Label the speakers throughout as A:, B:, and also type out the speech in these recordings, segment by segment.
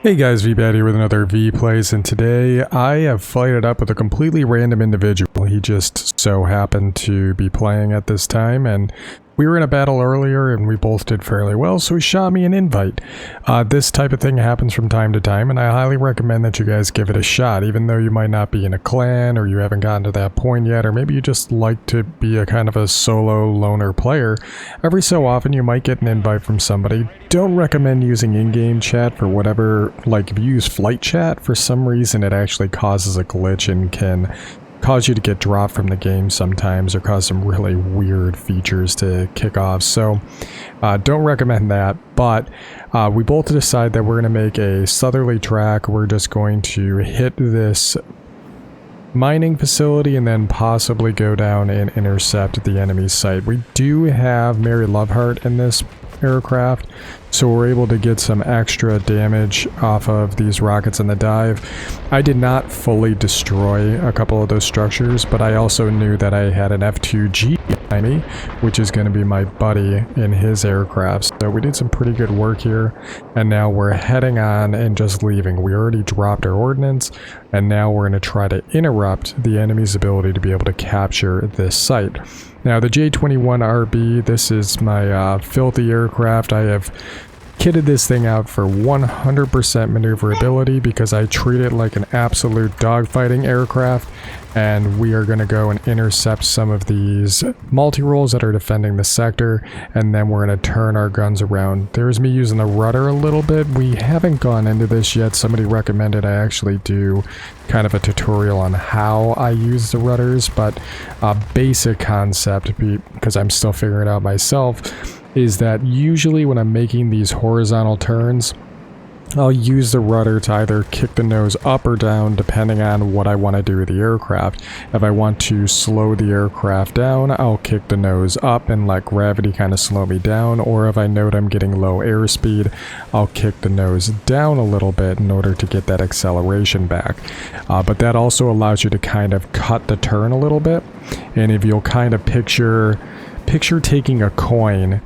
A: Hey guys, Veebat here with another V-Plays, and today I have fighted up with a completely random individual. He just so happened to be playing at this time, and we were in a battle earlier and we both did fairly well, so he shot me an invite. This type of thing happens from time to time, and I highly recommend that you guys give it a shot, even though you might not be in a clan, or you haven't gotten to that point yet, or maybe you just like to be a kind of a solo loner player. Every so often you might get an invite from somebody. Don't recommend using in-game chat for whatever, like if you use flight chat, for some reason it actually causes a glitch and can cause you to get dropped from the game sometimes, or cause some really weird features to kick off. So don't recommend that, but we both decide that we're going to make a southerly track. We're just going to hit this mining facility and then possibly go down and intercept the enemy's site. We do have Mary Loveheart in this aircraft, so we're able to get some extra damage off of these rockets in the dive. I did not fully destroy a couple of those structures, but I also knew that I had an F2G behind me, which is going to be my buddy in his aircraft. So we did some pretty good work here, and now we're heading on and just leaving. We already dropped our ordnance, and now we're going to try to interrupt the enemy's ability to be able to capture this site. Now the J21RB, this is my filthy aircraft. I have kitted this thing out for 100% maneuverability because I treat it like an absolute dogfighting aircraft, and we are going to go and intercept some of these multi-rolls that are defending the sector, and then we're going to turn our guns around. There's me using the rudder a little bit. We haven't gone into this yet. Somebody recommended I actually do kind of a tutorial on how I use the rudders, but a basic concept, because I'm still figuring it out myself, is that usually when I'm making these horizontal turns, I'll use the rudder to either kick the nose up or down depending on what I want to do with the aircraft. If I want to slow the aircraft down, I'll kick the nose up and let gravity kind of slow me down, or if I note I'm getting low airspeed, I'll kick the nose down a little bit in order to get that acceleration back. But that also allows you to kind of cut the turn a little bit, and if you'll kind of picture taking a coin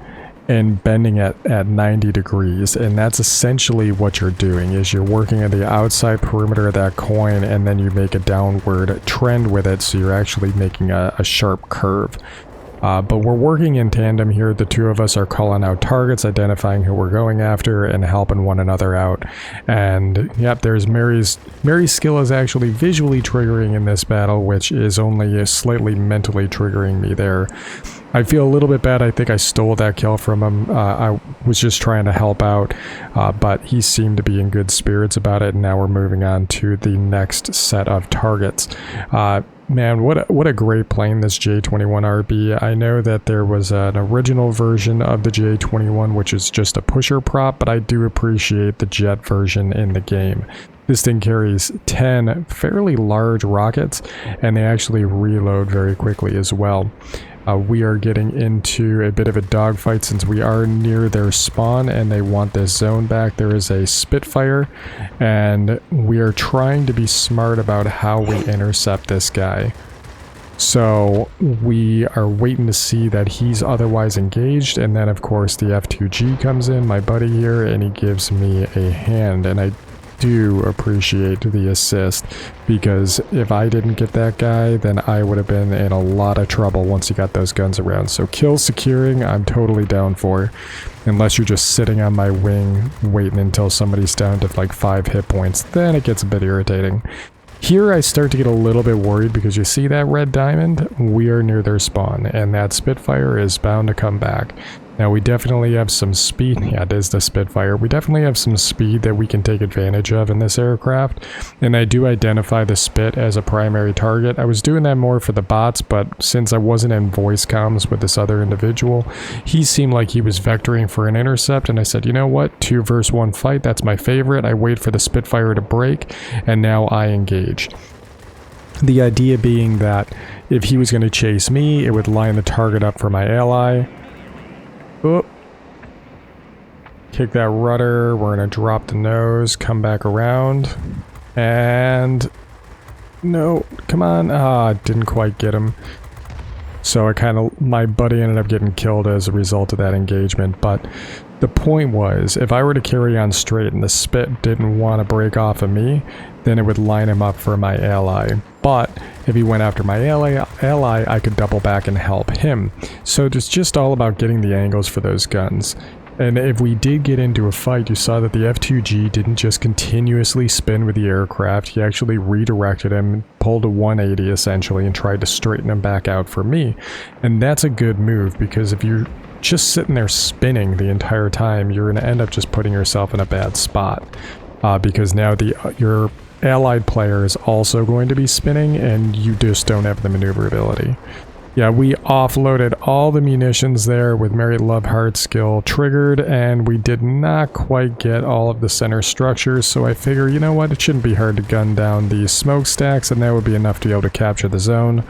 A: and bending it at 90 degrees, and that's essentially what you're doing, is you're working at the outside perimeter of that coin, and then you make a downward trend with it, so you're actually making a sharp curve. But we're working in tandem here. The two of us are calling out targets, identifying who we're going after, and helping one another out. And yep, there's Mary's skill is actually visually triggering in this battle, which is only slightly mentally triggering me there. I feel a little bit bad. I think I stole that kill from him. I was just trying to help out, but he seemed to be in good spirits about it, and now we're moving on to the next set of targets. Man, what a great plane, this J21RB. I know that there was an original version of the J21, which is just a pusher prop, but I do appreciate the jet version in the game. This thing carries 10 fairly large rockets, and they actually reload very quickly as well. We are getting into a bit of a dogfight since we are near their spawn and they want this zone back. There is a Spitfire, and we are trying to be smart about how we intercept this guy. So we are waiting to see that he's otherwise engaged, and then of course the F2G comes in, my buddy here, and he gives me a hand, and I do appreciate the assist, because if I didn't get that guy, then I would have been in a lot of trouble once he got those guns around. So kill securing, I'm totally down for, unless you're just sitting on my wing waiting until somebody's down to like 5 hit points, then it gets a bit irritating. Here I start to get a little bit worried, because you see that red diamond? We are near their spawn, and that Spitfire is bound to come back. Now we definitely have some speed. Yeah, it is the Spitfire. We definitely have some speed that we can take advantage of in this aircraft, and I do identify the Spit as a primary target. I was doing that more for the bots, but since I wasn't in voice comms with this other individual, he seemed like he was vectoring for an intercept, and I said, you know what, 2 versus 1 fight, that's my favorite. I wait for the Spitfire to break, and now I engage. The idea being that if he was going to chase me, it would line the target up for my ally. Oop. Kick that rudder, we're gonna drop the nose, come back around, and no, come on, didn't quite get him. So my buddy ended up getting killed as a result of that engagement. But the point was, if I were to carry on straight and the spit didn't want to break off of me, then it would line him up for my ally. But if he went after my ally, I could double back and help him. So it's just all about getting the angles for those guns. And if we did get into a fight, you saw that the F2G didn't just continuously spin with the aircraft. He actually redirected him, pulled a 180 essentially, and tried to straighten him back out for me. And that's a good move, because if you're just sitting there spinning the entire time, you're going to end up just putting yourself in a bad spot. Because now your allied player is also going to be spinning, and you just don't have the maneuverability. Yeah, we offloaded all the munitions there with Mary Love Heart skill triggered, and we did not quite get all of the center structures, so I figure, you know what, it shouldn't be hard to gun down these smokestacks, and that would be enough to be able to capture the zone.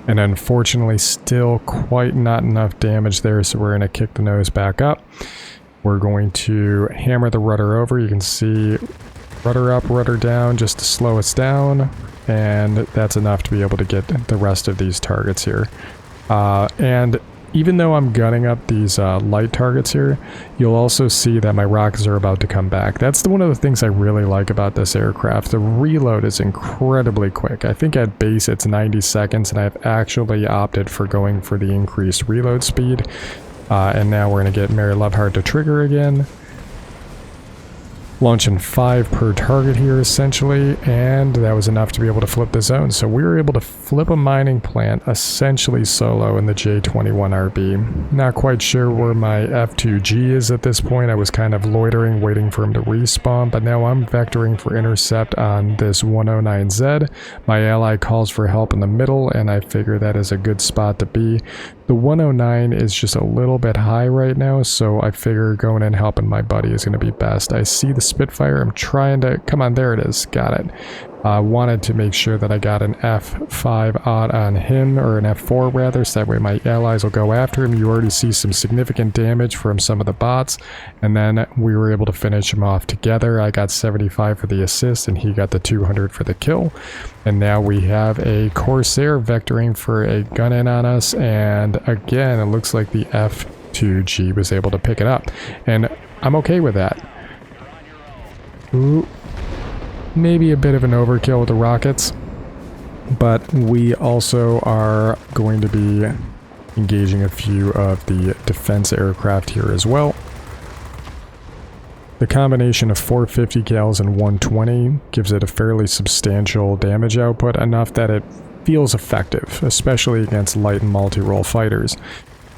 A: And unfortunately, still quite not enough damage there, so we're going to kick the nose back up. We're going to hammer the rudder over. You can see rudder up, rudder down, just to slow us down. And that's enough to be able to get the rest of these targets here. And even though I'm gunning up these light targets here, you'll also see that my rockets are about to come back. That's one of the things I really like about this aircraft. The reload is incredibly quick. I think at base it's 90 seconds, and I've actually opted for going for the increased reload speed. And now we're going to get Mary Loveheart to trigger again. Launching 5 per target here essentially, and that was enough to be able to flip the zone. So we were able to flip a mining plant essentially solo in the J21RB. Not quite sure where my F2G is at this point. I was kind of loitering, waiting for him to respawn, but now I'm vectoring for intercept on this 109Z. My ally calls for help in the middle, and I figure that is a good spot to be. The 109 is just a little bit high right now, so I figure going and helping my buddy is going to be best. I see the Spitfire. I'm trying to... Come on, there it is. Got it. Wanted to make sure that I got an F5 odd on him, or an F4 rather, so that way my allies will go after him. You already see some significant damage from some of the bots, and then we were able to finish him off together. I got 75 for the assist, and he got the 200 for the kill. And now we have a Corsair vectoring for a gun in on us, and again, it looks like the F2G was able to pick it up, and I'm okay with that. Ooh. Maybe a bit of an overkill with the rockets, but we also are going to be engaging a few of the defense aircraft here as well. The combination of 450 cals and 120 gives it a fairly substantial damage output, enough that it feels effective, especially against light and multi-role fighters.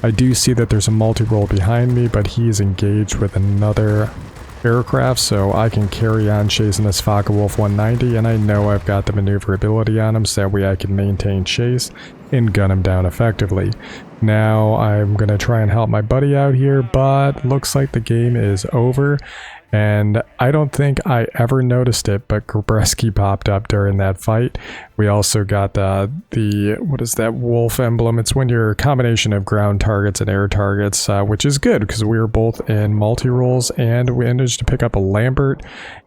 A: I do see that there's a multi-role behind me, but he is engaged with another aircraft, so I can carry on chasing this Focke-Wulf 190, and I know I've got the maneuverability on him, so that way I can maintain chase and gun him down effectively. Now I'm going to try and help my buddy out here, but looks like the game is over. And I don't think I ever noticed it, but Gabreski popped up during that fight. We also got the what is that, wolf emblem? It's when you're a combination of ground targets and air targets, which is good because we were both in multi-roles, and we managed to pick up a Lambert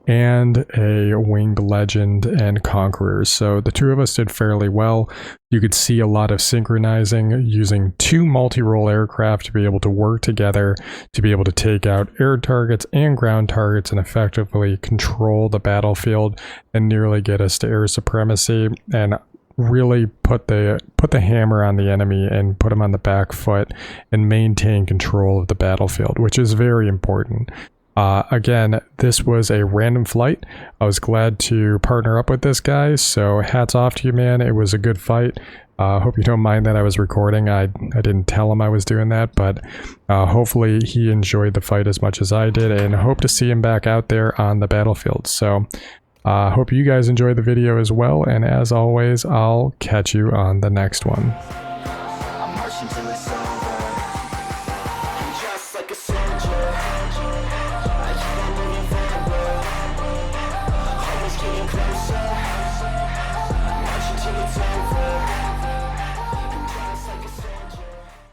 A: and a Winged Legend and Conquerors. So the two of us did fairly well. You could see a lot of synchronizing, using 2 multi-role aircraft to be able to work together, to be able to take out air targets and ground targets and effectively control the battlefield and nearly get us to air supremacy and really put the hammer on the enemy and put him on the back foot and maintain control of the battlefield, which is very important. Again, this was a random flight. I was glad to partner up with this guy, so hats off to you, man. It was a good fight. Hope you don't mind that I was recording. I didn't tell him I was doing that, but hopefully he enjoyed the fight as much as I did, and hope to see him back out there on the battlefield. So hope you guys enjoyed the video as well, and as always, I'll catch you on the next one.